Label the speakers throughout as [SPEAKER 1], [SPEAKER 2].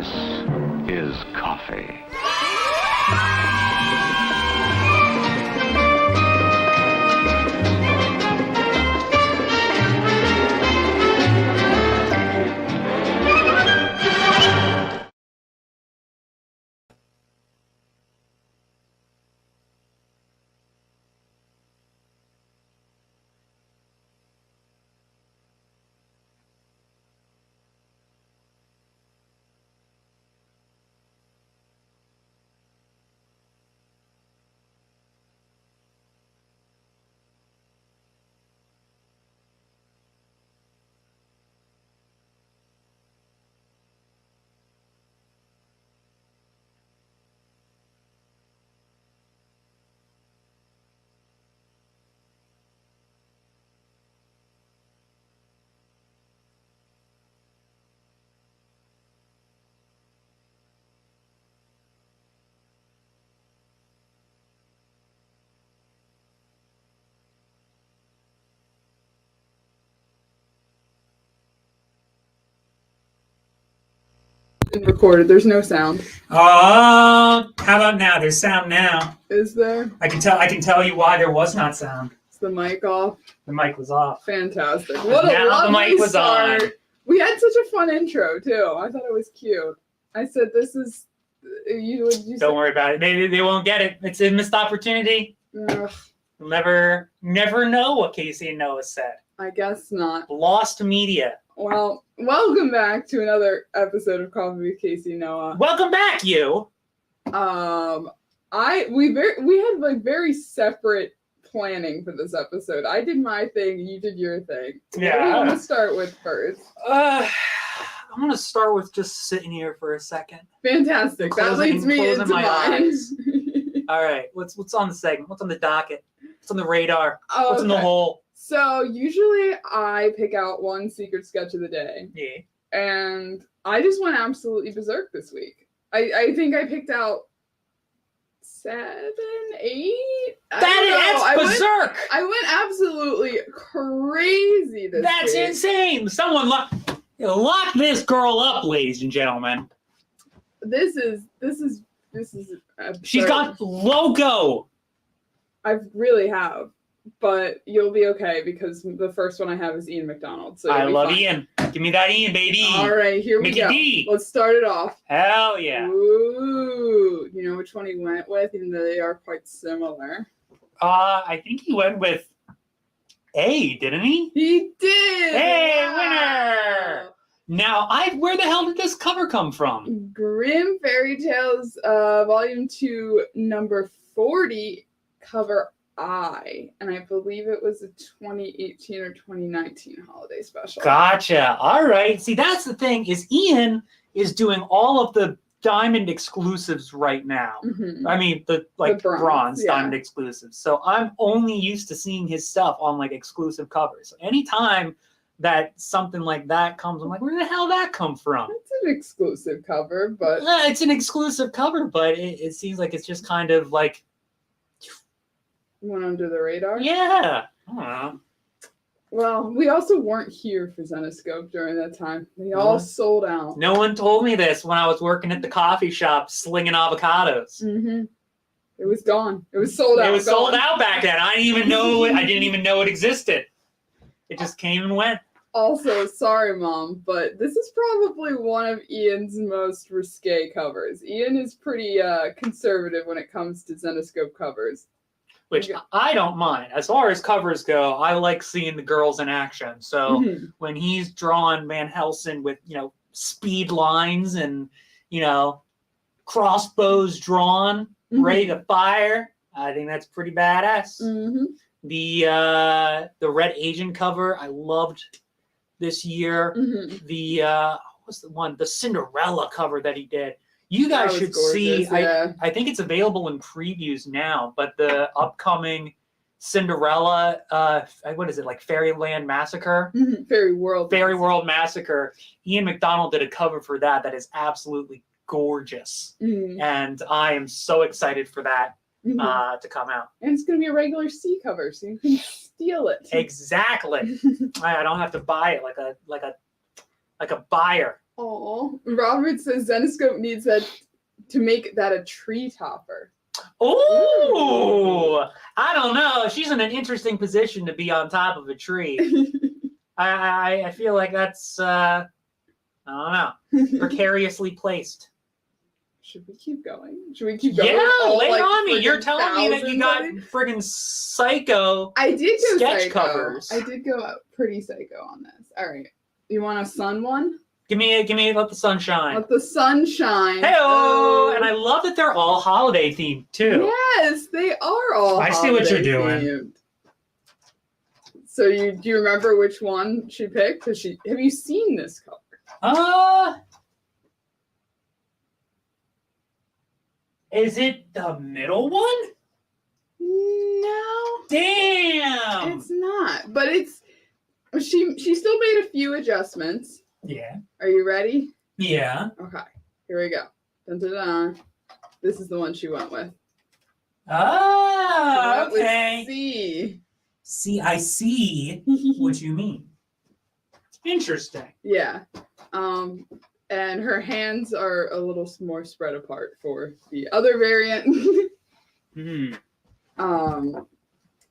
[SPEAKER 1] This is coffee.
[SPEAKER 2] Recorded. There's no sound.
[SPEAKER 3] Oh, how about now? There's sound now.
[SPEAKER 2] Is there?
[SPEAKER 3] I can tell you why there was not sound.
[SPEAKER 2] Is the mic off?
[SPEAKER 3] The mic was off.
[SPEAKER 2] Fantastic. What a
[SPEAKER 3] now the
[SPEAKER 2] lovely
[SPEAKER 3] mic was
[SPEAKER 2] start.
[SPEAKER 3] on.
[SPEAKER 2] We had such a fun intro too. I thought it was cute. I said this is you
[SPEAKER 3] Don't worry about it. They won't get it. It's a missed opportunity.
[SPEAKER 2] Ugh,
[SPEAKER 3] You'll never know what Casey and Noah said.
[SPEAKER 2] I guess not.
[SPEAKER 3] Lost media.
[SPEAKER 2] Well, welcome back to another episode of Coffee with Casey and Noah.
[SPEAKER 3] Welcome back, you.
[SPEAKER 2] We had like very separate planning for this episode. I did my thing, you did your thing.
[SPEAKER 3] Yeah.
[SPEAKER 2] What do you want to start with first?
[SPEAKER 3] I'm gonna start with just sitting here for a second.
[SPEAKER 2] Fantastic. That leads me into
[SPEAKER 3] my
[SPEAKER 2] mine.
[SPEAKER 3] eyes. All right. What's on the segment? What's on the docket? What's on the radar?
[SPEAKER 2] Oh,
[SPEAKER 3] What's in the hole?
[SPEAKER 2] So usually I pick out one secret sketch of the day.
[SPEAKER 3] Yeah.
[SPEAKER 2] And I just went absolutely berserk this week. I think I picked out 7, 8.
[SPEAKER 3] That's berserk.
[SPEAKER 2] I went absolutely crazy this week.
[SPEAKER 3] That's insane. Someone lock this girl up, ladies and gentlemen.
[SPEAKER 2] This is
[SPEAKER 3] She's got logo.
[SPEAKER 2] I really have. But you'll be okay because the first one I have is Ian McDonald. So
[SPEAKER 3] I love
[SPEAKER 2] fine.
[SPEAKER 3] Ian. Give me that Ian, baby.
[SPEAKER 2] All right, here we
[SPEAKER 3] Mickey
[SPEAKER 2] go.
[SPEAKER 3] D.
[SPEAKER 2] Let's start it off.
[SPEAKER 3] Hell yeah.
[SPEAKER 2] Ooh, you know which one he went with, even though they are quite similar.
[SPEAKER 3] I think he went with A, didn't he?
[SPEAKER 2] He did.
[SPEAKER 3] Hey,
[SPEAKER 2] Wow.
[SPEAKER 3] winner! Now, where the hell did this cover come from?
[SPEAKER 2] Grimm Fairy Tales, Volume 2, number 40, cover I, and I believe it was a 2018 or 2019 holiday special.
[SPEAKER 3] Gotcha. All right. See, that's the thing is Ian is doing all of the diamond exclusives right now.
[SPEAKER 2] Mm-hmm.
[SPEAKER 3] I mean, the bronze
[SPEAKER 2] yeah.
[SPEAKER 3] diamond exclusives. So I'm only used to seeing his stuff on like exclusive covers. So anytime that something like that comes, I'm like, where the hell did that come from?
[SPEAKER 2] It's an exclusive cover, but
[SPEAKER 3] It's an exclusive cover, but it seems like it's just kind of like
[SPEAKER 2] went under the radar.
[SPEAKER 3] yeah. I don't know.
[SPEAKER 2] Well, we also weren't here for Zenoscope during that time. They all sold out.
[SPEAKER 3] No one told me this when I was working at the coffee shop slinging avocados.
[SPEAKER 2] Mm-hmm. It was gone. It was sold out.
[SPEAKER 3] It was sold out back then. I didn't even know it existed. It just came and went.
[SPEAKER 2] Also, sorry, Mom, but this is probably one of Ian's most risque covers. Ian is pretty conservative when it comes to Zenoscope covers.
[SPEAKER 3] Which I don't mind. As far as covers go, I like seeing the girls in action. So when he's drawing Van Helsing with, speed lines and, crossbows drawn, ready to fire, I think that's pretty badass.
[SPEAKER 2] Mm-hmm.
[SPEAKER 3] The Red Agent cover, I loved this year.
[SPEAKER 2] Mm-hmm.
[SPEAKER 3] The what's the one? The Cinderella cover that he did. You guys should see.
[SPEAKER 2] Yeah.
[SPEAKER 3] I think it's available in previews now, but the upcoming Cinderella, what is it, like Fairyland Massacre?
[SPEAKER 2] Mm-hmm. Fairy World
[SPEAKER 3] Massacre. Ian McDonald did a cover for that is absolutely gorgeous.
[SPEAKER 2] Mm-hmm.
[SPEAKER 3] And I am so excited for that to come out.
[SPEAKER 2] And it's going to be a regular C cover, so you can steal it.
[SPEAKER 3] Exactly. I don't have to buy it like a buyer.
[SPEAKER 2] Oh, Robert says Zenoscope needs that to make that a tree topper.
[SPEAKER 3] Oh, I don't know. She's in an interesting position to be on top of a tree. I feel like that's I don't know, precariously placed.
[SPEAKER 2] Should we keep going? Should we keep going?
[SPEAKER 3] Yeah,
[SPEAKER 2] All,
[SPEAKER 3] lay
[SPEAKER 2] like,
[SPEAKER 3] on me. You're
[SPEAKER 2] friggin'
[SPEAKER 3] telling me that you got
[SPEAKER 2] thousands
[SPEAKER 3] friggin' psycho.
[SPEAKER 2] I did go
[SPEAKER 3] sketch
[SPEAKER 2] psycho.
[SPEAKER 3] covers.
[SPEAKER 2] I did go pretty psycho on this. All right. You want a sun one?
[SPEAKER 3] Give me let the sun shine.
[SPEAKER 2] Let the sun shine.
[SPEAKER 3] Hey-oh! And I love that they're all holiday themed too.
[SPEAKER 2] Yes, they are all
[SPEAKER 3] I see what you're
[SPEAKER 2] holiday
[SPEAKER 3] doing.
[SPEAKER 2] themed. So do you remember which one she picked? Have you seen this cover?
[SPEAKER 3] Is it the middle one?
[SPEAKER 2] No.
[SPEAKER 3] Damn.
[SPEAKER 2] It's not. But she still made a few adjustments.
[SPEAKER 3] Yeah.
[SPEAKER 2] Are you ready?
[SPEAKER 3] Yeah.
[SPEAKER 2] Okay. Here we go. Dun, dun, dun. This is the one she went with.
[SPEAKER 3] Ah,
[SPEAKER 2] That was
[SPEAKER 3] okay.
[SPEAKER 2] C.
[SPEAKER 3] See, I see what you mean. Interesting.
[SPEAKER 2] Yeah. And her hands are a little more spread apart for the other variant.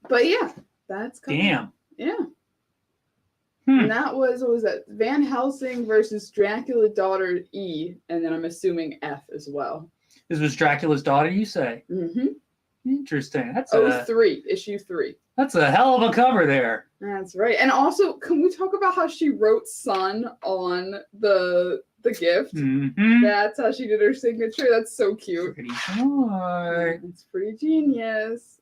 [SPEAKER 2] But yeah, that's cool.
[SPEAKER 3] Damn.
[SPEAKER 2] Yeah. And that was, what was that? Van Helsing versus Dracula Daughter E, and then I'm assuming F as well.
[SPEAKER 3] This was Dracula's daughter, you say?
[SPEAKER 2] Mm-hmm.
[SPEAKER 3] Interesting. That's
[SPEAKER 2] issue 3.
[SPEAKER 3] That's a hell of a cover there.
[SPEAKER 2] That's right. And also, can we talk about how she wrote "son" on the gift?
[SPEAKER 3] Mm-hmm.
[SPEAKER 2] That's how she did her signature. That's so cute.
[SPEAKER 3] Pretty smart.
[SPEAKER 2] It's pretty genius.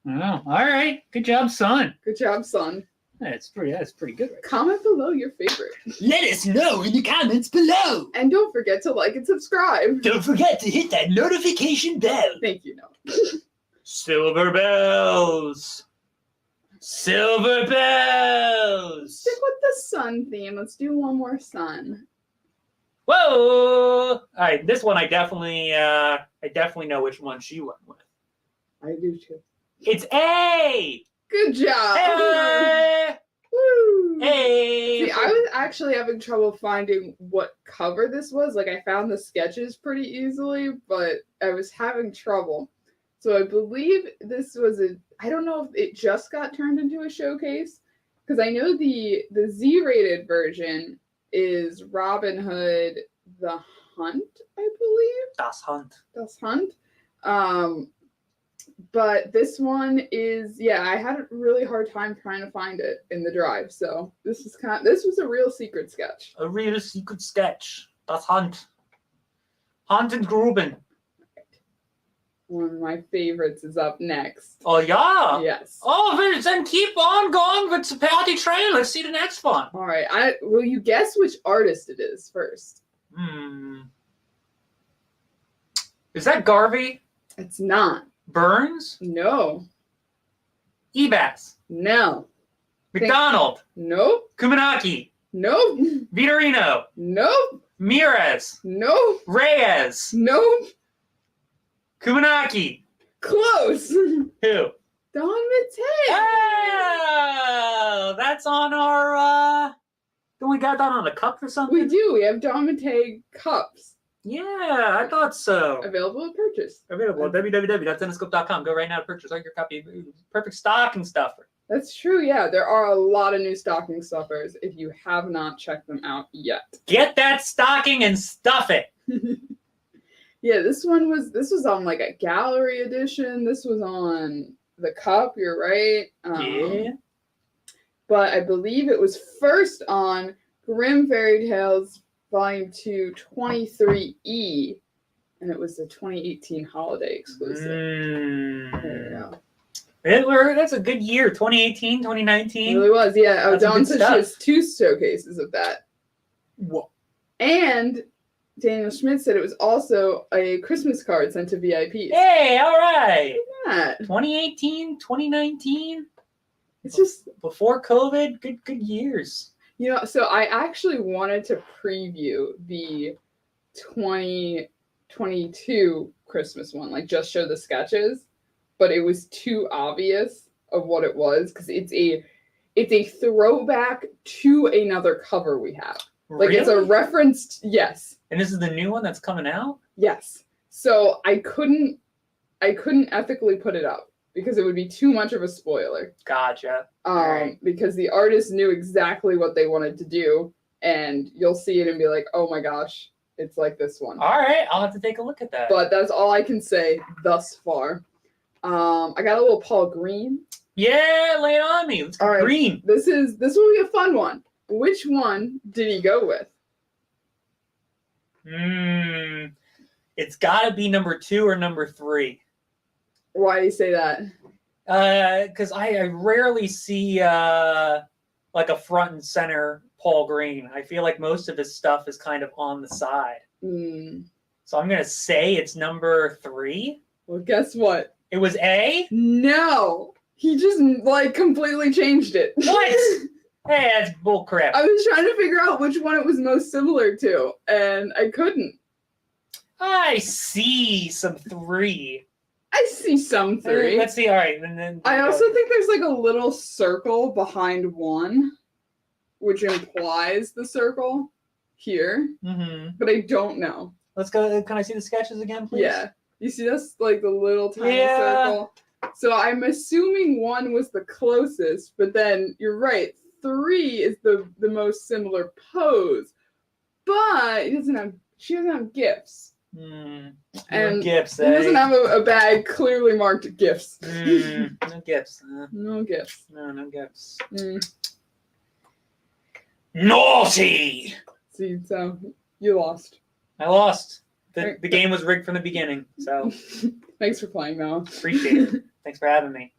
[SPEAKER 3] Oh, all right. Good job, son.
[SPEAKER 2] Good job, son.
[SPEAKER 3] That's pretty good. Right?
[SPEAKER 2] Comment below your favorite.
[SPEAKER 3] Let us know in the comments below.
[SPEAKER 2] And don't forget to like and subscribe.
[SPEAKER 3] Don't forget to hit that notification bell.
[SPEAKER 2] Thank you, Noah.
[SPEAKER 3] Silver bells. Silver bells.
[SPEAKER 2] Stick with the sun theme. Let's do one more sun.
[SPEAKER 3] Whoa! All right, this one I definitely know which one she went with.
[SPEAKER 2] I do too.
[SPEAKER 3] It's A.
[SPEAKER 2] Good job.
[SPEAKER 3] Hey!
[SPEAKER 2] Woo.
[SPEAKER 3] Hey!
[SPEAKER 2] See, I was actually having trouble finding what cover this was. Like, I found the sketches pretty easily, but I was having trouble. So I believe this was I don't know if it just got turned into a showcase, because I know the Z-rated version is Robin Hood the Hunt, I believe.
[SPEAKER 3] Das Hunt.
[SPEAKER 2] Das Hunt. But this one is, I had a really hard time trying to find it in the drive. So this was a real secret sketch.
[SPEAKER 3] A real secret sketch. Das Hunt. Hunt and Gruben.
[SPEAKER 2] One of my favorites is up next.
[SPEAKER 3] Oh, yeah?
[SPEAKER 2] Yes.
[SPEAKER 3] Oh, well, then keep on going with the party train. Let's see the next one.
[SPEAKER 2] All right. Will you guess which artist it is first?
[SPEAKER 3] Is that Garvey?
[SPEAKER 2] It's not.
[SPEAKER 3] Burns?
[SPEAKER 2] No.
[SPEAKER 3] Ebas?
[SPEAKER 2] No.
[SPEAKER 3] McDonald?
[SPEAKER 2] Nope.
[SPEAKER 3] Kumanaki?
[SPEAKER 2] Nope.
[SPEAKER 3] Vitorino?
[SPEAKER 2] Nope.
[SPEAKER 3] Mirez?
[SPEAKER 2] Nope.
[SPEAKER 3] Reyes?
[SPEAKER 2] Nope.
[SPEAKER 3] Kumanaki?
[SPEAKER 2] Close.
[SPEAKER 3] Who?
[SPEAKER 2] Don Matei.
[SPEAKER 3] Oh, that's on our, don't we got that on a cup or something?
[SPEAKER 2] We do. We have Don Matei cups.
[SPEAKER 3] Yeah, I thought so.
[SPEAKER 2] Available at purchase.
[SPEAKER 3] Available at www.zenoscope.com. Go right now to purchase all your copy. Perfect stocking stuffer.
[SPEAKER 2] That's true, yeah. There are a lot of new stocking stuffers if you have not checked them out yet.
[SPEAKER 3] Get that stocking and stuff it.
[SPEAKER 2] Yeah, this was on like a gallery edition. This was on the cup, you're right.
[SPEAKER 3] Yeah.
[SPEAKER 2] But I believe it was first on Grimm Fairy Tales Volume 2 23E, and it was the 2018 holiday exclusive. There you go.
[SPEAKER 3] That's a good year, 2018, 2019.
[SPEAKER 2] It really was, yeah.
[SPEAKER 3] That's
[SPEAKER 2] Dawn
[SPEAKER 3] good
[SPEAKER 2] said
[SPEAKER 3] stuff.
[SPEAKER 2] she has 2 showcases of that.
[SPEAKER 3] Whoa.
[SPEAKER 2] And Daniel Schmidt said it was also a Christmas card sent to VIPs.
[SPEAKER 3] Hey, all right.
[SPEAKER 2] Look at that.
[SPEAKER 3] 2018, 2019.
[SPEAKER 2] It's just,
[SPEAKER 3] Before COVID, good years.
[SPEAKER 2] so I actually wanted to preview the 2022 Christmas one, like just show the sketches, but it was too obvious of what it was because it's a throwback to another cover we have. Like it's a
[SPEAKER 3] Really?
[SPEAKER 2] referenced, yes.
[SPEAKER 3] And this is the new one that's coming out?
[SPEAKER 2] Yes. So I couldn't ethically put it up because it would be too much of a spoiler.
[SPEAKER 3] Gotcha. Right.
[SPEAKER 2] Because the artist knew exactly what they wanted to do, and you'll see it and be like, oh my gosh, it's like this one.
[SPEAKER 3] All right, I'll have to take a look at that.
[SPEAKER 2] But that's all I can say thus far. I got a little Paul Green.
[SPEAKER 3] Yeah, lay it on me. Let's go
[SPEAKER 2] All right.
[SPEAKER 3] green.
[SPEAKER 2] This will be a fun one. Which one did he go with?
[SPEAKER 3] It's got to be number 2 or number 3.
[SPEAKER 2] Why do you say that?
[SPEAKER 3] Because I rarely see like a front and center Paul Green. I feel like most of his stuff is kind of on the side. So I'm gonna say it's number 3.
[SPEAKER 2] Well, guess what?
[SPEAKER 3] It was A?
[SPEAKER 2] No, he just like completely changed it.
[SPEAKER 3] What? Hey, that's bullcrap.
[SPEAKER 2] I was trying to figure out which one it was most similar to, and I couldn't.
[SPEAKER 3] I see some 3.
[SPEAKER 2] I see some 3.
[SPEAKER 3] Let's see. All right, and then
[SPEAKER 2] I also think there's like a little circle behind 1, which implies the circle here. But I don't know.
[SPEAKER 3] Let's go. Can I see the sketches again, please?
[SPEAKER 2] Yeah, you see this like the little tiny circle. So I'm assuming 1 was the closest, but then you're right. 3 is the most similar pose, but she doesn't have gifts. And
[SPEAKER 3] gifts,
[SPEAKER 2] he doesn't have a bag clearly marked gifts.
[SPEAKER 3] No gifts.
[SPEAKER 2] No gifts.
[SPEAKER 3] No gifts. Naughty!
[SPEAKER 2] See, so you lost.
[SPEAKER 3] I lost. The game was rigged from the beginning, so.
[SPEAKER 2] Thanks for playing, Mel.
[SPEAKER 3] Appreciate it. Thanks for having me.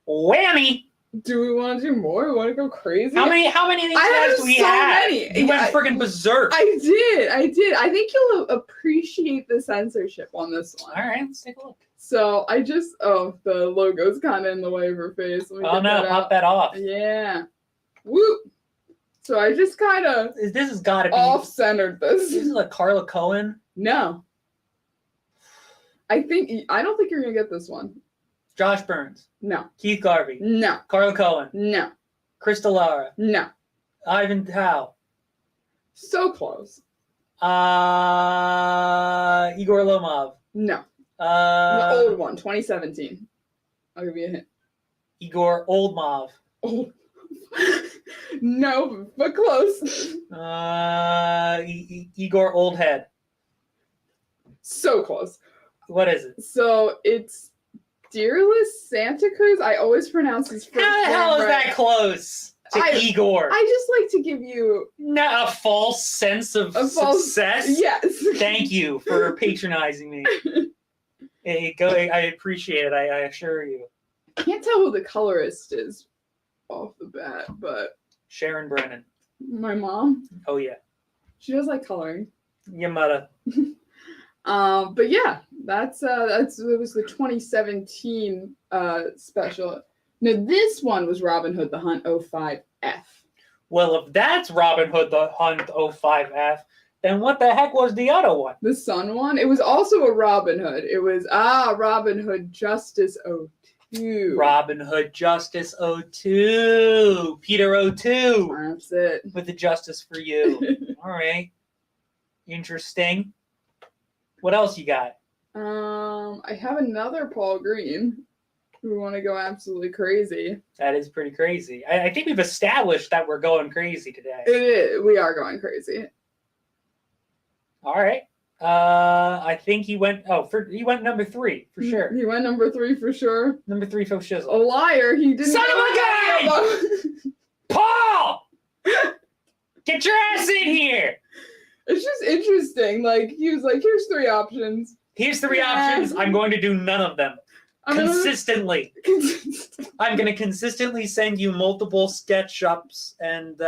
[SPEAKER 3] Whammy!
[SPEAKER 2] Do we want to do more? We want to go crazy?
[SPEAKER 3] How many of these guys do we have?
[SPEAKER 2] Many.
[SPEAKER 3] You went friggin' berserk.
[SPEAKER 2] I did. I think you'll appreciate the censorship on this one.
[SPEAKER 3] All right, let's take a look.
[SPEAKER 2] So the logo's kind of in the way of her face.
[SPEAKER 3] Oh no, pop that off.
[SPEAKER 2] Yeah. Whoop. So I just kind of
[SPEAKER 3] This has got to be
[SPEAKER 2] off-centered this.
[SPEAKER 3] This is like Carla Cohen.
[SPEAKER 2] No. I don't think you're gonna get this one.
[SPEAKER 3] Josh Burns.
[SPEAKER 2] No.
[SPEAKER 3] Keith Garvey.
[SPEAKER 2] No.
[SPEAKER 3] Carla Cohen.
[SPEAKER 2] No.
[SPEAKER 3] Crystal Lara.
[SPEAKER 2] No.
[SPEAKER 3] Ivan Tao.
[SPEAKER 2] So close.
[SPEAKER 3] Igor Lomov.
[SPEAKER 2] No. The old one, 2017. I'll give you a hint.
[SPEAKER 3] Igor Oldmov.
[SPEAKER 2] Oh. No, but close.
[SPEAKER 3] Igor Oldhead.
[SPEAKER 2] So close.
[SPEAKER 3] What is it?
[SPEAKER 2] So it's Dearless Santa Cruz. I always pronounce his first name
[SPEAKER 3] How the hell is
[SPEAKER 2] right.
[SPEAKER 3] that close to Igor?
[SPEAKER 2] I just like to give you
[SPEAKER 3] a false sense of success.
[SPEAKER 2] Yes.
[SPEAKER 3] Thank you for patronizing me. I appreciate it. I assure you.
[SPEAKER 2] Can't tell who the colorist is off the bat, but
[SPEAKER 3] Sharon Brennan.
[SPEAKER 2] my mom.
[SPEAKER 3] Oh yeah.
[SPEAKER 2] She does like coloring.
[SPEAKER 3] Your mother.
[SPEAKER 2] But yeah, it was the 2017 special. Now this one was Robin Hood the Hunt 05F.
[SPEAKER 3] Well, if that's Robin Hood the Hunt 05F, then what the heck was the other one?
[SPEAKER 2] The Sun one. It was also a Robin Hood. It was Robin Hood Justice 02.
[SPEAKER 3] Robin Hood Justice 02. Peter 02.
[SPEAKER 2] That's it.
[SPEAKER 3] With the justice for you. All right. Interesting. What else you got?
[SPEAKER 2] I have another Paul Green. We want to go absolutely crazy.
[SPEAKER 3] That is pretty crazy. I think we've established that we're going crazy today.
[SPEAKER 2] It is. We are going crazy.
[SPEAKER 3] All right. I think he went. He went number 3 for sure.
[SPEAKER 2] He went number 3 for sure.
[SPEAKER 3] Number 3 for shizzle.
[SPEAKER 2] A liar. He didn't.
[SPEAKER 3] Son of a gun! Paul, get your ass in here.
[SPEAKER 2] It's just interesting. Like he was like, "Here's 3 options.
[SPEAKER 3] Here's 3 options. I'm going to do none of them consistently. I'm going to consistently send you multiple sketch-ups and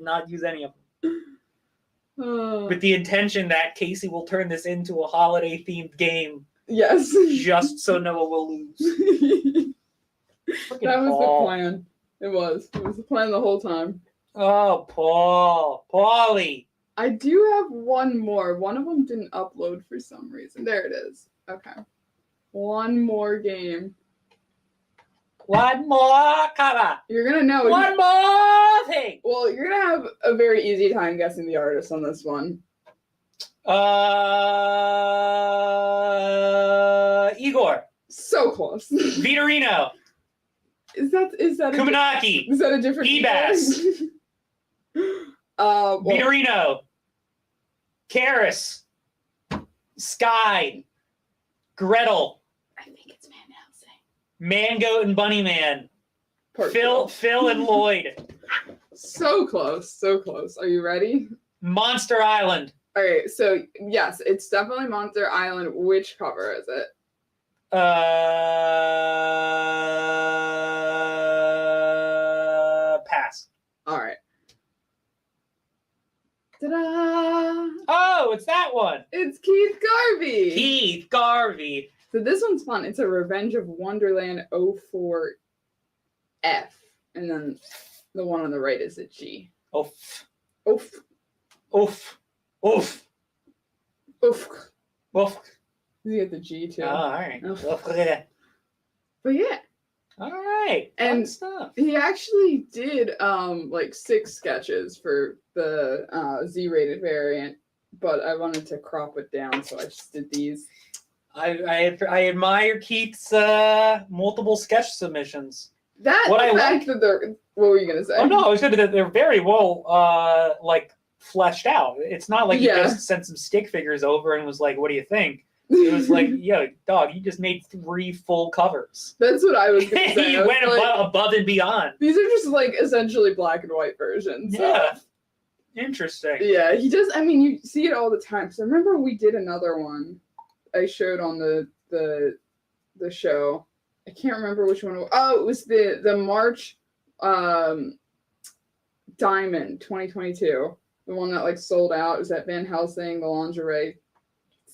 [SPEAKER 3] not use any of them. With the intention that Casey will turn this into a holiday-themed game.
[SPEAKER 2] Yes.
[SPEAKER 3] Just so Noah will lose.
[SPEAKER 2] That was the plan. It was the plan the whole time.
[SPEAKER 3] Oh, Paulie.
[SPEAKER 2] I do have one more. One of them didn't upload for some reason. There it is. Okay. One more game.
[SPEAKER 3] One more cover.
[SPEAKER 2] You're gonna know.
[SPEAKER 3] One more thing.
[SPEAKER 2] Well, you're gonna have a very easy time guessing the artist on this one.
[SPEAKER 3] Igor.
[SPEAKER 2] So close.
[SPEAKER 3] Vitorino.
[SPEAKER 2] Is that
[SPEAKER 3] Kumanaki.
[SPEAKER 2] is that a different
[SPEAKER 3] Ebas.
[SPEAKER 2] well,
[SPEAKER 3] Vitorino. Karis. Sky. Gretel.
[SPEAKER 2] I think it's Van Helsing.
[SPEAKER 3] Mangoat and Bunnyman.
[SPEAKER 2] Part
[SPEAKER 3] Phil and Lloyd.
[SPEAKER 2] So close, so close. Are you ready?
[SPEAKER 3] Monster Island.
[SPEAKER 2] All right, so yes, it's definitely Monster Island. Which cover is it?
[SPEAKER 3] Pass.
[SPEAKER 2] All right. Ta-da!
[SPEAKER 3] Oh, it's that one.
[SPEAKER 2] It's Keith Garvey.
[SPEAKER 3] Keith Garvey.
[SPEAKER 2] So this one's fun. It's a Revenge of Wonderland 04F. And then the one on the right is a G.
[SPEAKER 3] Oof.
[SPEAKER 2] Oof.
[SPEAKER 3] Oof. Oof.
[SPEAKER 2] Oof.
[SPEAKER 3] Oof.
[SPEAKER 2] You get the G too.
[SPEAKER 3] Oh, all right.
[SPEAKER 2] Oof.
[SPEAKER 3] Oof. Look at that.
[SPEAKER 2] But yeah.
[SPEAKER 3] All right. Fun
[SPEAKER 2] And
[SPEAKER 3] stuff.
[SPEAKER 2] he actually did like 6 sketches for the Z-rated variant, but I wanted to crop it down, so I just did these.
[SPEAKER 3] I admire Keith's multiple sketch submissions.
[SPEAKER 2] That
[SPEAKER 3] What I
[SPEAKER 2] fact that they're what were you gonna say?
[SPEAKER 3] Oh no, I was good. They're very well like fleshed out. It's not like
[SPEAKER 2] Yeah.
[SPEAKER 3] he just sent some stick figures over and was like, "What do you think?" It was like, "Yo, dog, you just made 3 full covers."
[SPEAKER 2] That's what I was gonna say.
[SPEAKER 3] He
[SPEAKER 2] I was
[SPEAKER 3] went
[SPEAKER 2] like,
[SPEAKER 3] above and beyond.
[SPEAKER 2] these are just like essentially black and white versions. So.
[SPEAKER 3] Yeah, interesting.
[SPEAKER 2] Yeah, he does. I mean, you see it all the time. So I remember we did another one I showed on the show. I can't remember which one. Oh, it was the March Diamond 2022. The one that like sold out. It was at Van Helsing, the lingerie.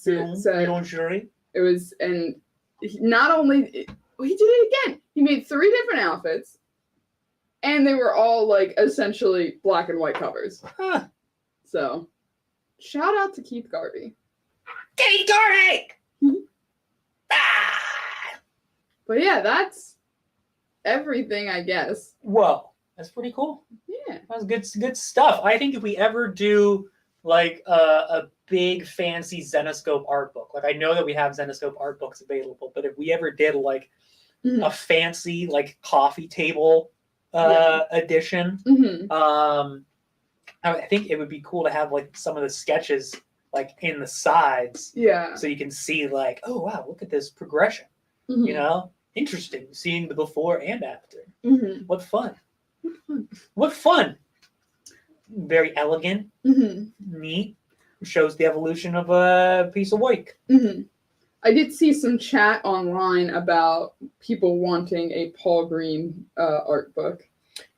[SPEAKER 3] Lingerie.
[SPEAKER 2] It was, and not only he did it again. He made 3 different outfits, and they were all like essentially black and white covers.
[SPEAKER 3] Huh.
[SPEAKER 2] So, shout out to Keith Garvey.
[SPEAKER 3] Keith Garvey.
[SPEAKER 2] But yeah, that's everything, I guess.
[SPEAKER 3] Whoa, that's pretty cool.
[SPEAKER 2] Yeah.
[SPEAKER 3] That was good stuff. I think if we ever do like a big fancy Zenoscope art book, like I know that we have Zenoscope art books available, but if we ever did like a fancy like coffee table edition, I think it would be cool to have like some of the sketches like in the sides,
[SPEAKER 2] Yeah.
[SPEAKER 3] so you can see like, oh wow, look at this progression.
[SPEAKER 2] Mhm.
[SPEAKER 3] You know, interesting seeing the before and after.
[SPEAKER 2] Mhm.
[SPEAKER 3] What fun!
[SPEAKER 2] What fun.
[SPEAKER 3] What fun! Very elegant,
[SPEAKER 2] Mhm.
[SPEAKER 3] neat. Shows the evolution of a piece of work.
[SPEAKER 2] Mhm. I did see some chat online about people wanting a Paul Green art book.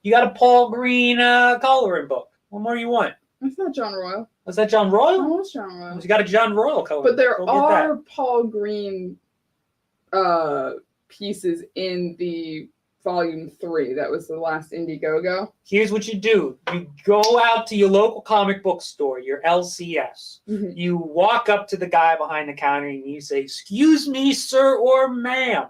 [SPEAKER 3] You got a Paul Green coloring book. What more do you want?
[SPEAKER 2] That's not John Royal.
[SPEAKER 3] Was that John Royal?
[SPEAKER 2] Almost John Royal.
[SPEAKER 3] You got a John Royal coloring
[SPEAKER 2] But there
[SPEAKER 3] book. Go get
[SPEAKER 2] are
[SPEAKER 3] that.
[SPEAKER 2] Paul Green pieces in the volume 3. That was the last Indiegogo.
[SPEAKER 3] Here's what you do. You go out to your local comic book store, your LCS.
[SPEAKER 2] Mhm.
[SPEAKER 3] You walk up to the guy behind the counter and you say, "Excuse me, sir or ma'am,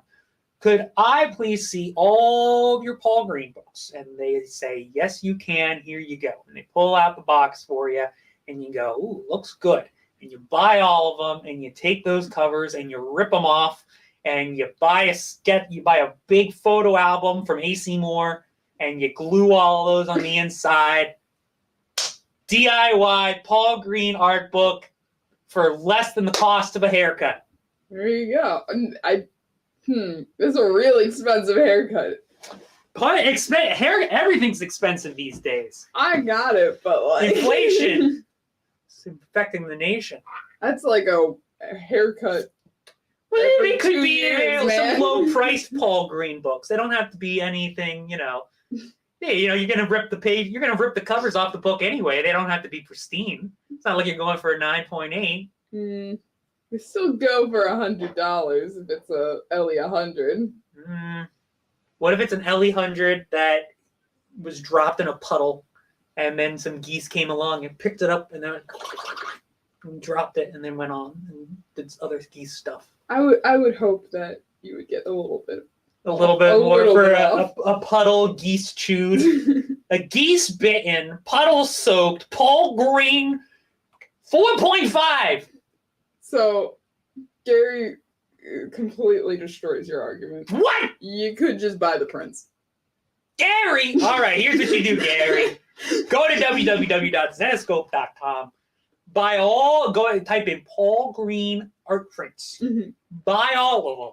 [SPEAKER 3] could I please see all of your Paul Green books?" And they say, "Yes, you can. Here you go." And they pull out the box for you and you go, "Ooh, looks good." And you buy all of them and you take those covers and you rip them off and you buy a big photo album from AC Moore and you glue all of those on the inside. DIY Paul Green art book for less than the cost of a haircut.
[SPEAKER 2] There you go. And this is a really expensive haircut.
[SPEAKER 3] Everything's expensive these days.
[SPEAKER 2] I got it, but like
[SPEAKER 3] Inflation. It's infecting the nation.
[SPEAKER 2] That's like a haircut.
[SPEAKER 3] Well,
[SPEAKER 2] Every
[SPEAKER 3] it could
[SPEAKER 2] 2
[SPEAKER 3] be
[SPEAKER 2] years,
[SPEAKER 3] some
[SPEAKER 2] man.
[SPEAKER 3] low-priced Paul Green books. They don't have to be anything, Hey, you're gonna rip the page. You're gonna rip the covers off the book anyway. They don't have to be pristine. It's not like you're going for a 9.8.
[SPEAKER 2] We still go for $100 if it's a Ellie 100.
[SPEAKER 3] What if it's an Ellie 100 that was dropped in a puddle, and then some geese came along and picked it up and then and dropped it and then went on and did other geese stuff?
[SPEAKER 2] I would hope that you would get a little bit
[SPEAKER 3] A little bit
[SPEAKER 2] A
[SPEAKER 3] more
[SPEAKER 2] little
[SPEAKER 3] for
[SPEAKER 2] bit
[SPEAKER 3] a puddle geese chewed. A geese bitten, puddle soaked, Paul Green 4.5.
[SPEAKER 2] So, Gary completely destroys your argument.
[SPEAKER 3] What?
[SPEAKER 2] You could just buy the prints.
[SPEAKER 3] Gary! All right, here's what you do, Gary. Go to www.zenescope.com. Go and type in Paul Green art prints.
[SPEAKER 2] Mm-hmm.
[SPEAKER 3] Buy all of them.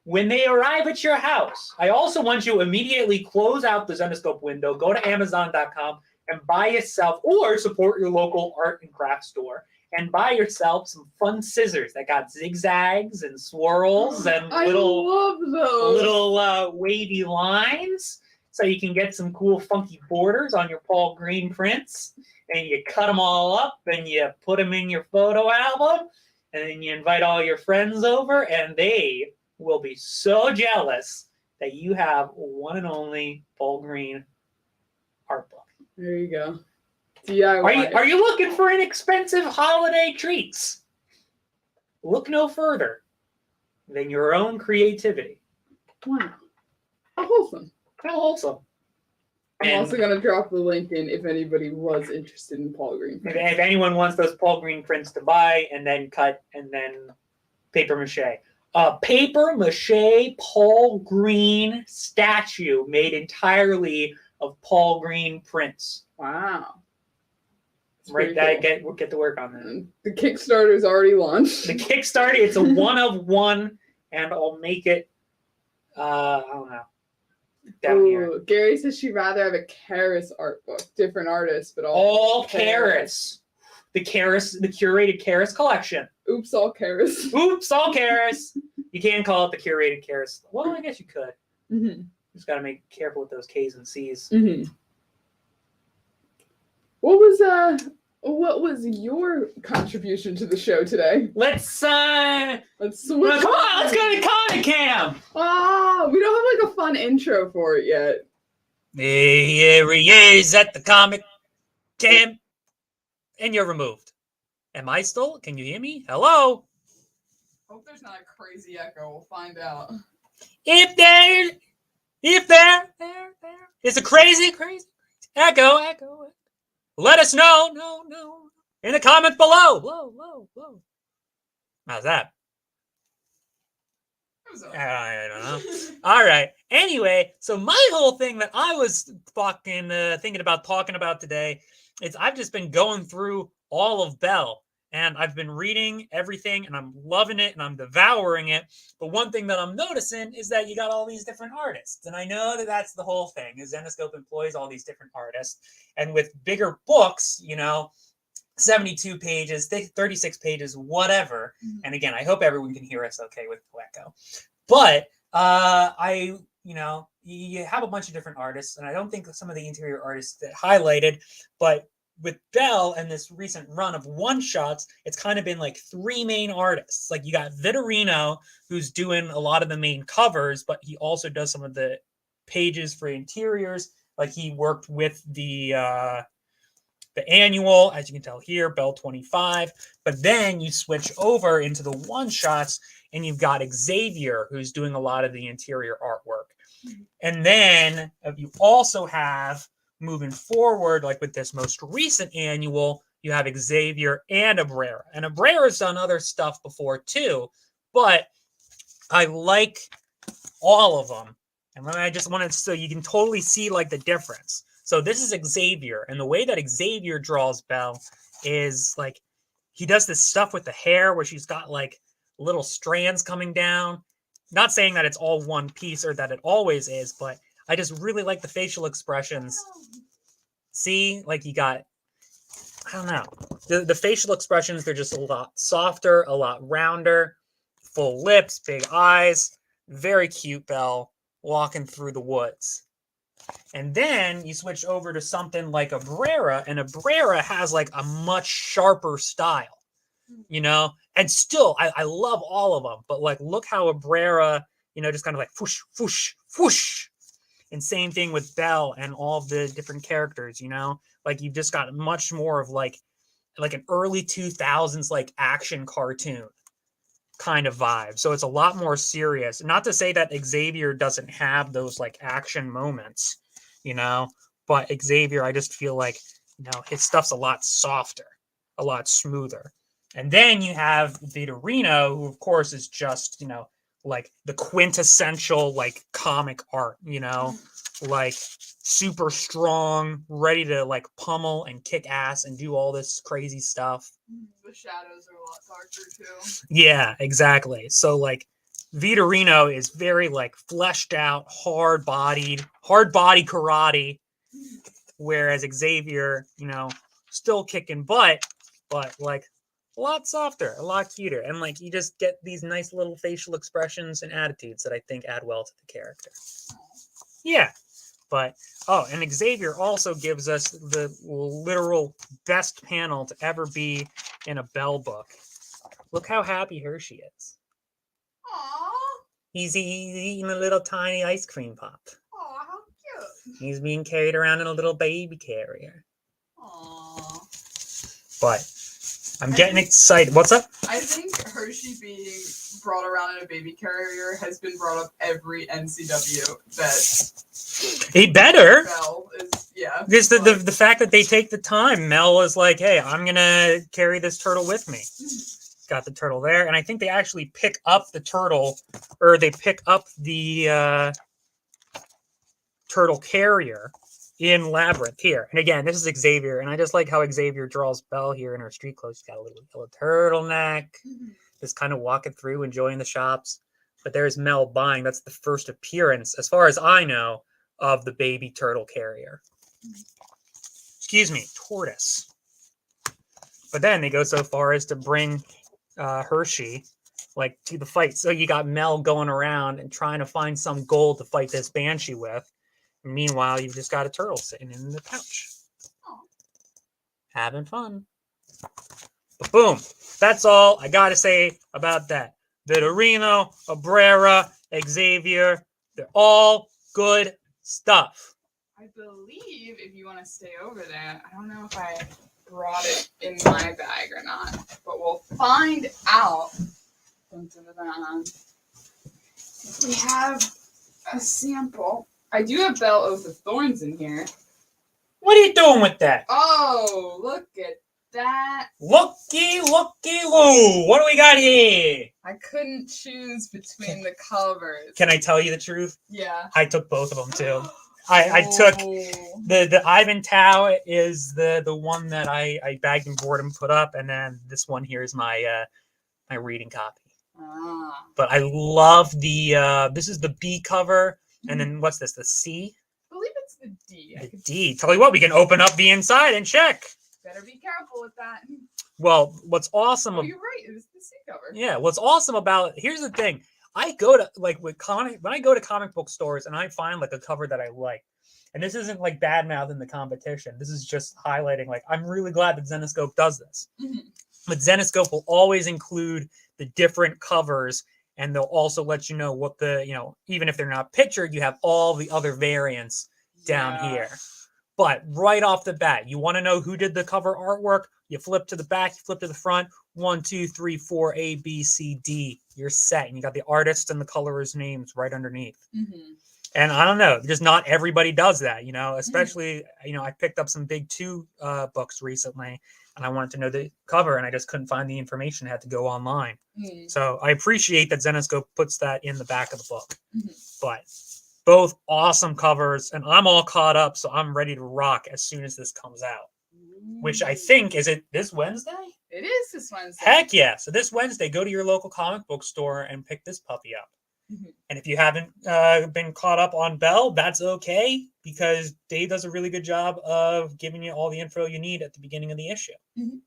[SPEAKER 3] When they arrive at your house, I also want you to immediately close out the Zenescope window, go to Amazon.com and buy yourself, or support your local art and craft store, and buy yourself some fun scissors that got zigzags and swirls and
[SPEAKER 2] I love those.
[SPEAKER 3] little wavy lines, so you can get some cool funky borders on your Paul Green prints, and you cut them all up and you put them in your photo album, and then you invite all your friends over, and they will be so jealous that you have one and only Paul Green art book.
[SPEAKER 2] There you go. DIY.
[SPEAKER 3] Are you looking for inexpensive holiday treats? Look no further than your own creativity.
[SPEAKER 2] Wow. How wholesome.
[SPEAKER 3] How wholesome.
[SPEAKER 2] I'm also going to drop the link in if anybody was interested in Paul Green prints.
[SPEAKER 3] If anyone wants those Paul Green prints to buy and then cut and then paper mache. A paper mache Paul Green statue made entirely of Paul Green prints.
[SPEAKER 2] Wow.
[SPEAKER 3] Right,
[SPEAKER 2] cool.
[SPEAKER 3] get to work on that.
[SPEAKER 2] The Kickstarter's already launched.
[SPEAKER 3] The Kickstarter, it's a one of one, and I'll make it. I don't know. Down here.
[SPEAKER 2] Gary says she'd rather have a Karis art book, different artists, but
[SPEAKER 3] all Karis. The curated Karis collection.
[SPEAKER 2] Oops, all Karis.
[SPEAKER 3] Oops, all Karis. You can't call it the curated Karis. Well, I guess you could.
[SPEAKER 2] Mm-hmm.
[SPEAKER 3] Just got to be careful with those K's and C's.
[SPEAKER 2] Mm-hmm. What was your contribution to the show today?
[SPEAKER 3] Let's switch.
[SPEAKER 2] Come
[SPEAKER 3] on, let's go to Comic Cam.
[SPEAKER 2] Ah, we don't have like a fun intro for it yet.
[SPEAKER 3] Here he is at the Comic Cam, and you're removed. Am I still? Can you hear me? Hello.
[SPEAKER 2] Hope there's not a crazy echo. We'll find out.
[SPEAKER 3] If there is a crazy echo. Let us know, in the comments below. How's that? I don't know. All right. Anyway, so my whole thing that I was fucking thinking about talking about today is I've just been going through all of Bell, and I've been reading everything, and I'm loving it, and I'm devouring it. But one thing that I'm noticing is that you got all these different artists, and I know that that's the whole thing, is Zenescope employs all these different artists, and with bigger books, 72 pages, 36 pages, whatever. Mm-hmm. And again, I hope everyone can hear us okay with the echo. But you have a bunch of different artists, and I don't think some of the interior artists that highlighted, but with Bell and this recent run of one-shots, it's kind of been like three main artists. Like you got Vitorino, who's doing a lot of the main covers, but he also does some of the pages for interiors. Like he worked with the annual, as you can tell here, Bell 25. But then you switch over into the one-shots, and you've got Xavier, who's doing a lot of the interior artwork. Mm-hmm. And then you also have, moving forward, like with this most recent annual, you have Xavier and Abrera. And Abrera's done other stuff before too, but I like all of them. And then I just wanted, so you can totally see like the difference. So this is Xavier, and the way that Xavier draws Belle is like, he does this stuff with the hair where she's got like little strands coming down. Not saying that it's all one piece or that it always is, but I just really like the facial expressions. See, like you got, I don't know. The facial expressions, they're just a lot softer, a lot rounder, full lips, big eyes, very cute Belle walking through the woods. And then you switch over to something like Abrera, and Abrera has like a much sharper style, and still I love all of them, but like look how Abrera, just kind of like whoosh, whoosh, whoosh. And same thing with Belle and all of the different characters, like you've just got much more of like an early 2000s like action cartoon kind of vibe. So it's a lot more serious. Not to say that Xavier doesn't have those like action moments, you know, but Xavier, I just feel like, you know, his stuff's a lot softer, a lot smoother. And then you have Vitorino, who of course is just, you know, like the quintessential like comic art, you know, like super strong, ready to like pummel and kick ass and do all this crazy stuff.
[SPEAKER 2] The shadows are a lot darker too.
[SPEAKER 3] Yeah, exactly. So like Vitorino is very like fleshed out, hard body karate, whereas Xavier, you know, still kicking butt, but like a lot softer, a lot cuter, and like you just get these nice little facial expressions and attitudes that I think add well to the character. Yeah, but and Xavier also gives us the literal best panel to ever be in a Bell book. Look how happy Hershey is.
[SPEAKER 2] Aww.
[SPEAKER 3] He's eating a little tiny ice cream pop.
[SPEAKER 2] Aw, how cute.
[SPEAKER 3] He's being carried around in a little baby carrier.
[SPEAKER 2] Aww.
[SPEAKER 3] But I'm getting excited. What's up?
[SPEAKER 2] I think Hershey being brought around in a baby carrier has been brought up every NCW that
[SPEAKER 3] He better.
[SPEAKER 2] Bell is, yeah.
[SPEAKER 3] Just the fact that they take the time. Mel is like, hey, I'm going to carry this turtle with me. Got the turtle there. And I think they actually pick up the turtle, or they pick up the turtle carrier in Labyrinth here. And again, this is Xavier. And I just like how Xavier draws Belle here in her street clothes. She's got a little yellow turtleneck. Just kind of walking through, enjoying the shops. But there's Mel buying. That's the first appearance, as far as I know, of the baby turtle carrier. Excuse me, tortoise. But then they go so far as to bring Hershey like to the fight. So you got Mel going around and trying to find some gold to fight this banshee with. Meanwhile, you've just got a turtle sitting in the pouch. Having fun. But boom. That's all I got to say about that. Vitorino, Abrera, Xavier, they're all good stuff.
[SPEAKER 2] I believe if you want to stay over there, I don't know if I brought it in my bag or not, but we'll find out. Dun, dun, dun, dun. We have a sample. I do have Bell Oath of Thorns in here.
[SPEAKER 3] What are you doing with that?
[SPEAKER 2] Oh, look at that.
[SPEAKER 3] Looky, looky, loo. What do we got here?
[SPEAKER 2] I couldn't choose between the covers.
[SPEAKER 3] Can I tell you the truth?
[SPEAKER 2] Yeah.
[SPEAKER 3] I took both of them too. I took the Ivan Tao is the one that I bagged and board and put up, and then this one here is my my reading copy.
[SPEAKER 2] Ah.
[SPEAKER 3] But I love the this is the B cover, and then what's this? The C?
[SPEAKER 2] I believe it's the D.
[SPEAKER 3] The D. Tell you what, we can open up the inside and check.
[SPEAKER 2] Better be careful with that.
[SPEAKER 3] Well, what's awesome?
[SPEAKER 2] Oh, you're right. It was the C cover.
[SPEAKER 3] Yeah, what's awesome about here's the thing. I go to like when I go to comic book stores and I find like a cover that I like. And this isn't like bad mouthing the competition. This is just highlighting like I'm really glad that Zenescope does this. Mm-hmm. But Zenescope will always include the different covers, and they'll also let you know what the, you know, even if they're not pictured, you have all the other variants down here. But right off the bat, you want to know who did the cover artwork? You flip to the back, you flip to the front. 1, 2, 3, 4, A, B, C, D. You're set. And you got the artist and the colorer's names right underneath. Mm-hmm. And I don't know, just not everybody does that, you know, especially, you know, I picked up some Big 2 books recently, and I wanted to know the cover, and I just couldn't find the information. I had to go online. Mm-hmm. So I appreciate that Zenescope puts that in the back of the book. Mm-hmm. But both awesome covers, and I'm all caught up, so I'm ready to rock as soon as this comes out. Which I think, is it this Wednesday?
[SPEAKER 2] It is this Wednesday.
[SPEAKER 3] Heck yeah. So this Wednesday, go to your local comic book store and pick this puppy up. Mm-hmm. And if you haven't been caught up on Bell, that's okay, because Dave does a really good job of giving you all the info you need at the beginning of the issue. Mm-hmm.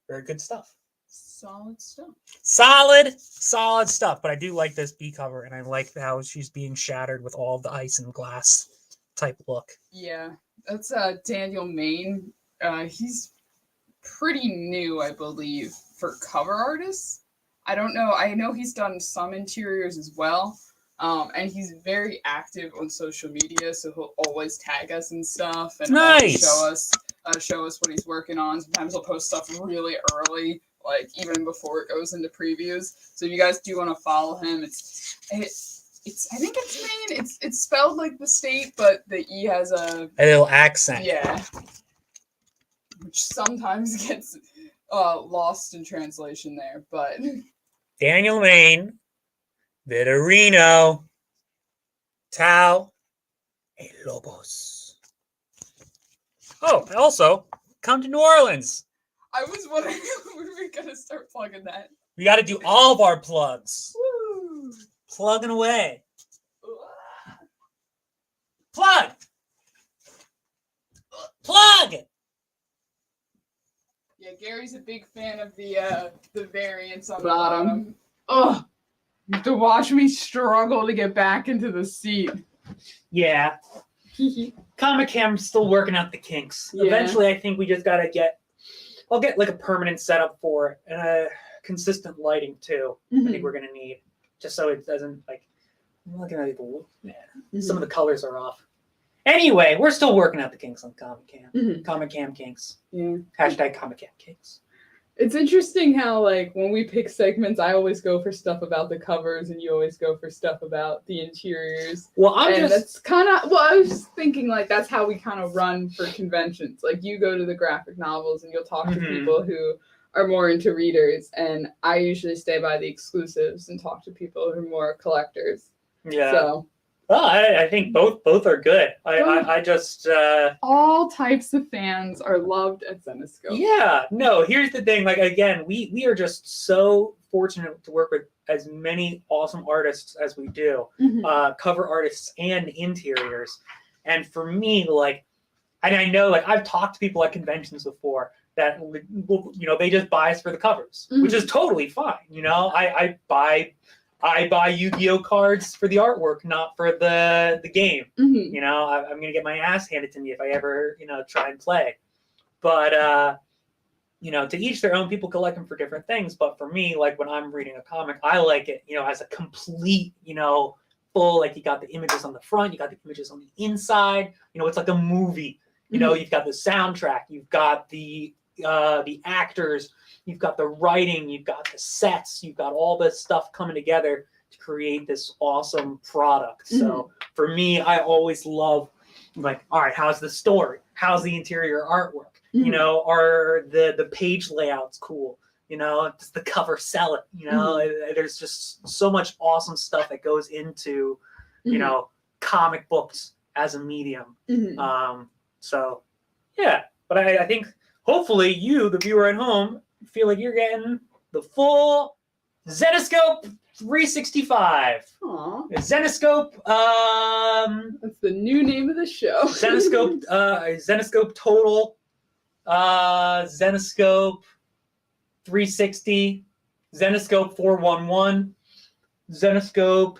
[SPEAKER 3] Very good stuff.
[SPEAKER 2] Solid stuff.
[SPEAKER 3] Solid stuff. But I do like this B cover, and I like how she's being shattered with all the ice and glass type look.
[SPEAKER 2] Yeah, that's Daniel Main. He's pretty new, I believe, for cover artists. I don't know. I know he's done some interiors as well. And he's very active on social media, so he'll always tag us and stuff and
[SPEAKER 3] nice.
[SPEAKER 2] show us what he's working on. Sometimes he'll post stuff really early, like even before it goes into previews. So if you guys do want to follow him, it's I think it's Maine. It's spelled like the state, but the E has a
[SPEAKER 3] little accent.
[SPEAKER 2] Yeah, which sometimes gets lost in translation there. But
[SPEAKER 3] Daniel Maine, Vitorino, Tau, and Lobos. Oh, and also come to New Orleans.
[SPEAKER 2] I was wondering if we were gonna start plugging that.
[SPEAKER 3] We got to do all of our plugs.
[SPEAKER 2] Woo!
[SPEAKER 3] Plugging away. Plug. Plug.
[SPEAKER 2] Yeah, Gary's a big fan of the variants on the bottom. Oh, you have to watch me struggle to get back into the seat.
[SPEAKER 3] Yeah. Cam's still working out the kinks.
[SPEAKER 2] Yeah.
[SPEAKER 3] Eventually, I think we just gotta I'll get like a permanent setup for it and a consistent lighting too. I think we're gonna need, just so it doesn't like. I'm looking at the some of the colors are off. Anyway, we're still working out the kinks on Comic Cam. Comic Cam kinks.
[SPEAKER 2] Yeah.
[SPEAKER 3] Hashtag Comic Cam kinks.
[SPEAKER 2] It's interesting how, like, when we pick segments, I always go for stuff about the covers, and you always go for stuff about the interiors.
[SPEAKER 3] Well,
[SPEAKER 2] that's kind of, I was just thinking, like, that's how we kind of run for conventions. Like, you go to the graphic novels, and you'll talk to people who are more into readers, and I usually stay by the exclusives and talk to people who are more collectors.
[SPEAKER 3] Yeah.
[SPEAKER 2] So.
[SPEAKER 3] Well, I think both are good. I just
[SPEAKER 2] all types of fans are loved at Zenescope.
[SPEAKER 3] Yeah, no. Here's the thing. Like again, we are just so fortunate to work with as many awesome artists as we do, cover artists and interiors. And for me, like, and I know, like, I've talked to people at conventions before that, you know, they just buy us for the covers, which is totally fine. You know, I buy Yu-Gi-Oh cards for the artwork, not for the game. You know, I'm gonna get my ass handed to me if I ever, you know, try and play. But you know, to each their own. People collect them for different things. But for me, like when I'm reading a comic, I like it, you know, as a complete, you know, full. Like you got the images on the front, you got the images on the inside. You know, it's like a movie. You know, you've got the soundtrack, you've got the actors. You've got the writing, you've got the sets, you've got all this stuff coming together to create this awesome product. So for me, I always love, like, all right, how's the story? How's the interior artwork? You know, are the page layouts cool? You know, does the cover sell it? You know, there's just so much awesome stuff that goes into, you know, comic books as a medium. So, yeah, but I think hopefully you, the viewer at home, feel like you're getting the full Zenescope 365.
[SPEAKER 2] Aww.
[SPEAKER 3] Zenescope,
[SPEAKER 2] that's the new name of the show.
[SPEAKER 3] Zenescope Total, Zenescope 360, Zenescope 411, Zenescope.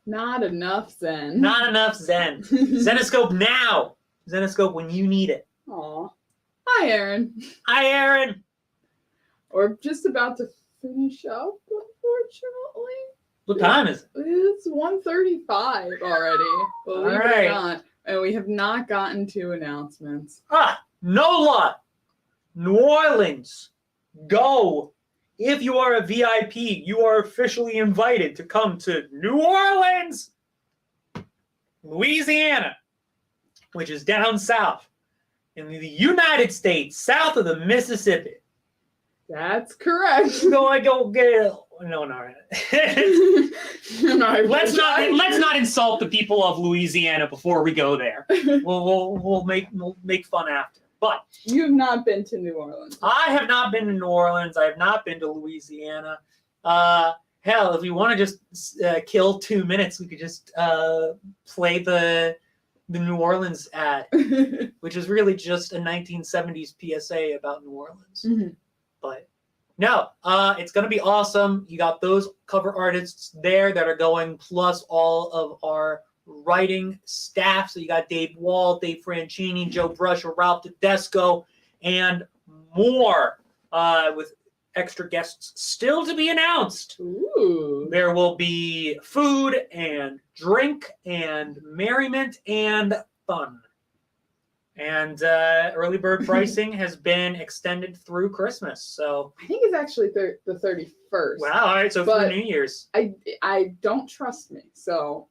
[SPEAKER 2] Not enough Zen.
[SPEAKER 3] Not enough Zen. Zenescope now. Zenescope when you need it.
[SPEAKER 2] Aw. Hi, Aaron.
[SPEAKER 3] Hi, Aaron.
[SPEAKER 2] We're just about to finish up, unfortunately.
[SPEAKER 3] What time is it?
[SPEAKER 2] It's 1:35 already. Believe it or not. And we have not gotten to announcements.
[SPEAKER 3] NOLA. New Orleans. Go. If you are a VIP, you are officially invited to come to New Orleans, Louisiana, which is down south in the United States, south of the Mississippi.
[SPEAKER 2] That's correct.
[SPEAKER 3] So I go get no. Let's not insult the people of Louisiana before we go there. We'll make fun after. But
[SPEAKER 2] you have not been to New Orleans.
[SPEAKER 3] I have not been to New Orleans. I have not been to Louisiana. Hell, if we want to just kill 2 minutes, we could just play the New Orleans ad, which is really just a 1970s PSA about New Orleans. But no, it's going to be awesome. You got those cover artists there that are going, plus all of our writing staff. So you got Dave Wall, Dave Franchini, Joe Brusher, Ralph Tedesco, and more, with extra guests still to be announced.
[SPEAKER 2] Ooh.
[SPEAKER 3] There will be food and drink and merriment and fun. And early bird pricing has been extended through Christmas. So
[SPEAKER 2] I think it's actually the 31st.
[SPEAKER 3] wow, all right, so through New Year's.
[SPEAKER 2] I don't trust me, so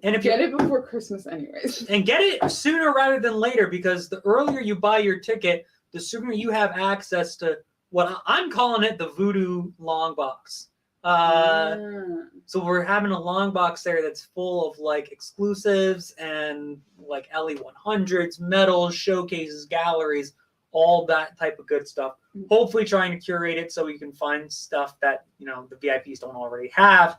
[SPEAKER 3] And if
[SPEAKER 2] get it before Christmas anyways.
[SPEAKER 3] And get it sooner rather than later, because the earlier you buy your ticket, the sooner you have access to what I'm calling it the Voodoo long box. So we're having a long box there that's full of like exclusives and like LE100s, medals, showcases, galleries, all that type of good stuff. Hopefully trying to curate it so we can find stuff that, you know, the VIPs don't already have.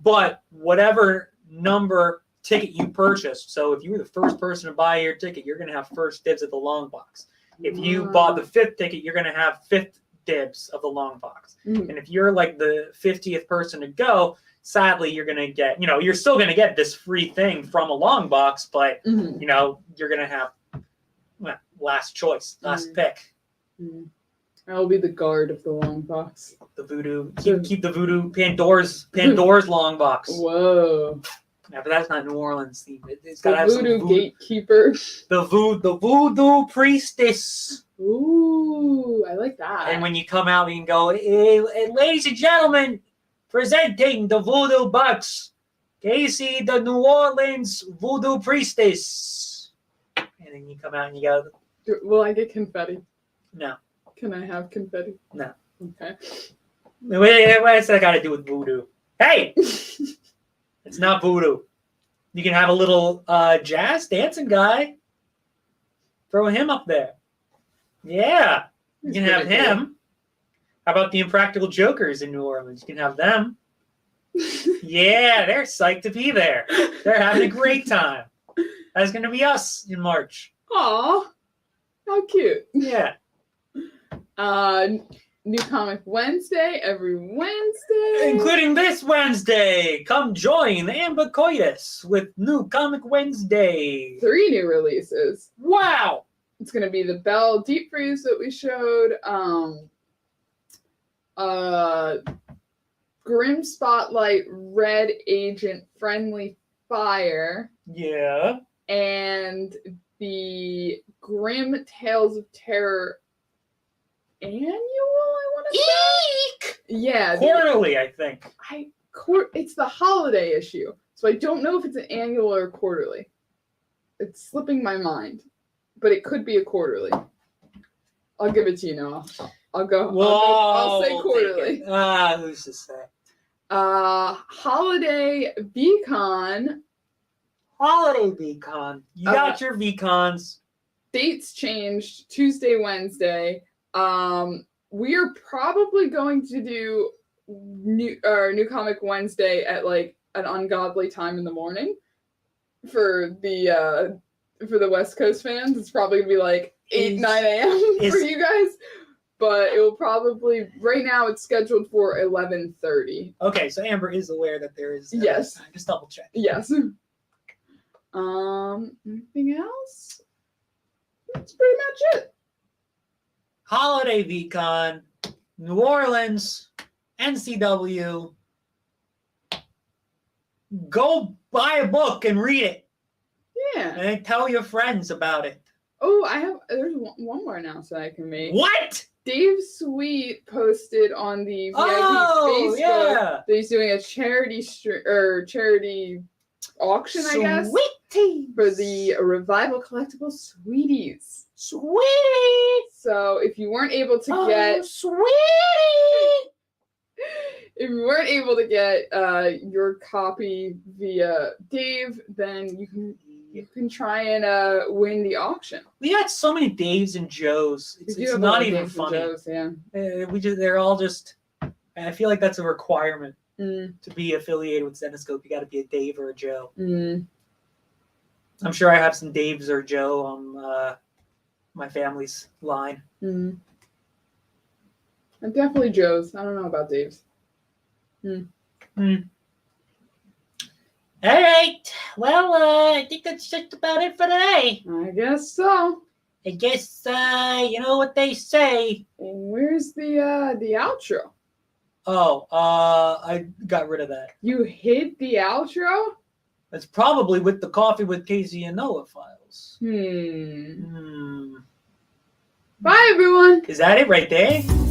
[SPEAKER 3] But whatever number ticket you purchased, so if you were the first person to buy your ticket, you're going to have first dibs at the long box. If you bought the 5th ticket, you're going to have 5th dibs of the long box. And if you're like the 50th person to go, sadly, you're going to get, you know, you're still going to get this free thing from a long box, but, you know, you're going to have last choice, last pick.
[SPEAKER 2] I'll be the guard of the long box.
[SPEAKER 3] The Voodoo, keep the Voodoo Pandora's long box.
[SPEAKER 2] Whoa.
[SPEAKER 3] Yeah, but that's not New Orleans theme. It's
[SPEAKER 2] got to have Voodoo some gatekeeper.
[SPEAKER 3] The Voodoo priestess.
[SPEAKER 2] Ooh, I like that.
[SPEAKER 3] And when you come out, you can go, hey, ladies and gentlemen, presenting the Voodoo box, Casey, the New Orleans Voodoo priestess. And then you come out and you go,
[SPEAKER 2] will I get confetti?
[SPEAKER 3] No.
[SPEAKER 2] Can I have confetti?
[SPEAKER 3] No.
[SPEAKER 2] Okay.
[SPEAKER 3] What's that got to do with voodoo? Hey! It's not voodoo. You can have a little jazz dancing guy. Throw him up there. Yeah. You can have him. How about the Impractical Jokers in New Orleans? You can have them. Yeah, they're psyched to be there. They're having a great time. That's going to be us in March.
[SPEAKER 2] Aw. How cute.
[SPEAKER 3] Yeah.
[SPEAKER 2] New Comic Wednesday every Wednesday.
[SPEAKER 3] Including this Wednesday. Come join Amber Coitus with New Comic Wednesday. 3
[SPEAKER 2] new releases.
[SPEAKER 3] Wow.
[SPEAKER 2] It's going to be the Bell Deep Freeze that we showed. Grim Spotlight, Red Agent, Friendly Fire.
[SPEAKER 3] Yeah.
[SPEAKER 2] And the Grim Tales of Terror annual, I want to say. Yeah.
[SPEAKER 3] Quarterly, I think.
[SPEAKER 2] It's the holiday issue. So I don't know if it's an annual or quarterly. It's slipping my mind. But it could be a quarterly. I'll give it to you, Noah. I'll say quarterly.
[SPEAKER 3] Who's to say?
[SPEAKER 2] Holiday VCon.
[SPEAKER 3] Holiday VCon. You got your VCons.
[SPEAKER 2] Dates changed Tuesday, Wednesday. We are probably going to do New Comic Wednesday at like an ungodly time in the morning for the West Coast fans. It's probably gonna be like 9 a.m. for you guys. But it will probably, right now it's scheduled for 11:30.
[SPEAKER 3] Okay, so Amber is aware that there is.
[SPEAKER 2] Yes.
[SPEAKER 3] Just double check.
[SPEAKER 2] Yes. Anything else? That's pretty much it.
[SPEAKER 3] Holiday VCon, New Orleans, NCW. Go buy a book and read it.
[SPEAKER 2] Yeah.
[SPEAKER 3] And then tell your friends about it.
[SPEAKER 2] Oh, there's one more announcement I can make.
[SPEAKER 3] What?
[SPEAKER 2] Dave Sweet posted on the VIP Facebook that he's doing a charity auction, I guess, for the Revival Collectible Sweeties.
[SPEAKER 3] Sweetie!
[SPEAKER 2] So if you weren't able to get
[SPEAKER 3] Sweetie!
[SPEAKER 2] If you weren't able to get your copy via Dave, then you can try and win the auction.
[SPEAKER 3] We got so many Daves and Joes. It's not even funny.
[SPEAKER 2] Joes, yeah.
[SPEAKER 3] They're all just. I feel like that's a requirement to be affiliated with Zenescope. You got to be a Dave or a Joe. I'm sure I have some Daves or Joe on my family's line.
[SPEAKER 2] And definitely Joe's. I don't know about Dave's.
[SPEAKER 3] All right. Well, I think that's just about it for today.
[SPEAKER 2] I guess so.
[SPEAKER 3] I guess you know what they say.
[SPEAKER 2] Where's the outro?
[SPEAKER 3] Oh, I got rid of that.
[SPEAKER 2] You hid the outro?
[SPEAKER 3] It's probably with the Coffee with Casey and Noah files.
[SPEAKER 2] everyone.
[SPEAKER 3] Is that it right there?